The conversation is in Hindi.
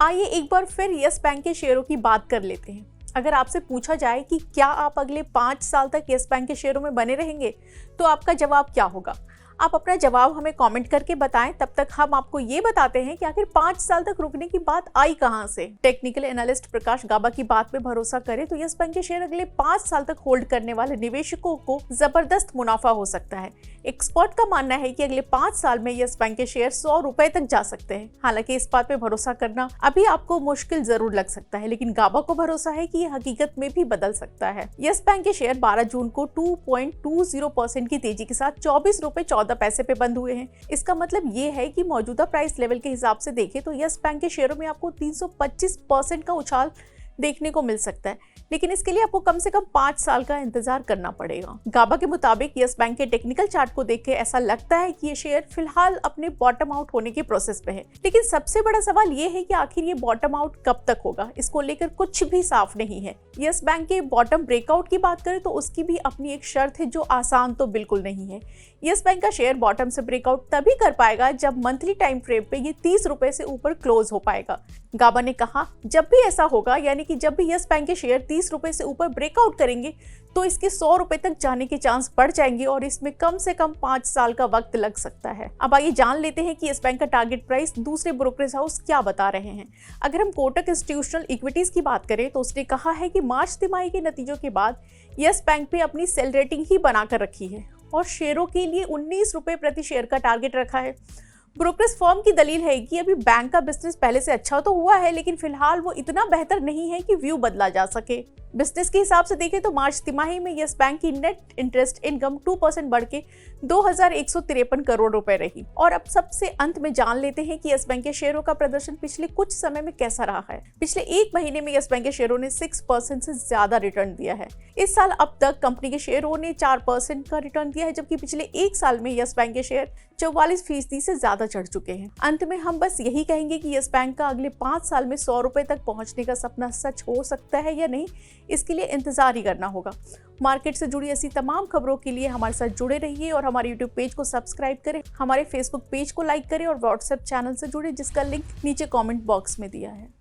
आइए एक बार फिर यस बैंक के शेयरों की बात कर लेते हैं। अगर आपसे पूछा जाए कि क्या आप अगले 5 साल तक यस बैंक के शेयरों में बने रहेंगे, तो आपका जवाब क्या होगा? आप अपना जवाब हमें कमेंट करके बताएं। तब तक हम आपको ये बताते हैं कि आखिर 5 साल तक रुकने की बात आई कहां से। टेक्निकल एनालिस्ट प्रकाश गाबा की बात पे भरोसा करें तो यस बैंक के शेयर अगले 5 साल तक होल्ड करने वाले निवेशकों को जबरदस्त मुनाफा हो सकता है। एक्सपर्ट का मानना है कि अगले 5 साल में यस बैंक के शेयर 100 रुपए तक जा सकते हैं। हालांकि इस बात पे भरोसा करना अभी आपको मुश्किल जरूर लग सकता है, लेकिन गाबा को भरोसा है कि ये हकीकत में भी बदल सकता है। यस बैंक के शेयर 12 जून को 2.20% की तेजी के साथ 24 रुपए 14 पैसे पे बंद हुए हैं। इसका मतलब ये है कि मौजूदा प्राइस लेवल के हिसाब से देखें तो यस बैंक के शेयरों में आपको 325% का उछाल देखने को मिल सकता है, लेकिन इसके लिए आपको कम से कम 5 साल का इंतजार करना पड़ेगा। गाबा के मुताबिक यस बैंक के टेक्निकल चार्ट को देख के ऐसा लगता है कि ये शेयर फिलहाल अपने बॉटम आउट होने के प्रोसेस पे है, लेकिन सबसे बड़ा सवाल ये है कि आखिर ये बॉटम आउट कब तक होगा। इसको लेकर कुछ भी साफ नहीं है। यस बैंक के बॉटम ब्रेकआउट की बात करें तो उसकी भी अपनी एक शर्त है जो आसान तो बिल्कुल नहीं है। यस बैंक का शेयर बॉटम से ब्रेकआउट तभी कर पाएगा जब मंथली टाइम फ्रेम पे ये 30 रुपए से ऊपर क्लोज हो पाएगा। गाबा ने कहा, जब भी ऐसा होगा, यानी कि जब भी यस बैंक के शेयर 30 रुपए से ऊपर ब्रेकआउट करेंगे तो इसके 100 रुपए तक जाने के चांस बढ़ जाएंगे और इसमें कम से कम 5 साल का वक्त लग सकता है। अब आइए जान लेते हैं कि यस बैंक का टारगेट प्राइस दूसरे ब्रोकरेज हाउस क्या बता रहे हैं। अगर हम कोटक इंस्टीट्यूशनल इक्विटीज की बात करें तो उसने कहा है कि मार्च तिमाही के नतीजों के बाद यस बैंक पे अपनी सेल रेटिंग ही बनाकर रखी है और शेयरों के लिए 19 रुपए प्रति शेयर का टारगेट रखा है। ब्रोकरेज फर्म की दलील है कि अभी बैंक का बिजनेस पहले से अच्छा तो हुआ है, लेकिन फिलहाल वो इतना बेहतर नहीं है कि व्यू बदला जा सके। बिजनेस के हिसाब से देखें तो मार्च तिमाही में यस बैंक की नेट इंटरेस्ट इनकम 2% बढ़ के 2153 करोड़ रुपए रही। और अब सबसे अंत में जान लेते हैं कि यस बैंक के शेयरों का प्रदर्शन पिछले कुछ समय में कैसा रहा है। पिछले एक महीने में यस बैंक के शेयरों ने 6% से ज्यादा रिटर्न दिया है। इस साल अब तक कंपनी के शेयरों ने 4% का रिटर्न दिया है, जबकि पिछले एक साल में यस बैंक के शेयर 44% से ज्यादा चढ़ चुके हैं। अंत में हम बस यही कहेंगे कि यस बैंक का अगले 5 साल में 100 रुपए तक पहुंचने का सपना सच हो सकता है या नहीं, इसके लिए इंतजार ही करना होगा। मार्केट से जुड़ी ऐसी तमाम खबरों के लिए हमारे साथ जुड़े रहिए और हमारे YouTube पेज को सब्सक्राइब करें, हमारे Facebook पेज को लाइक करें और WhatsApp चैनल से जुड़े जिसका लिंक नीचे कमेंट बॉक्स में दिया है।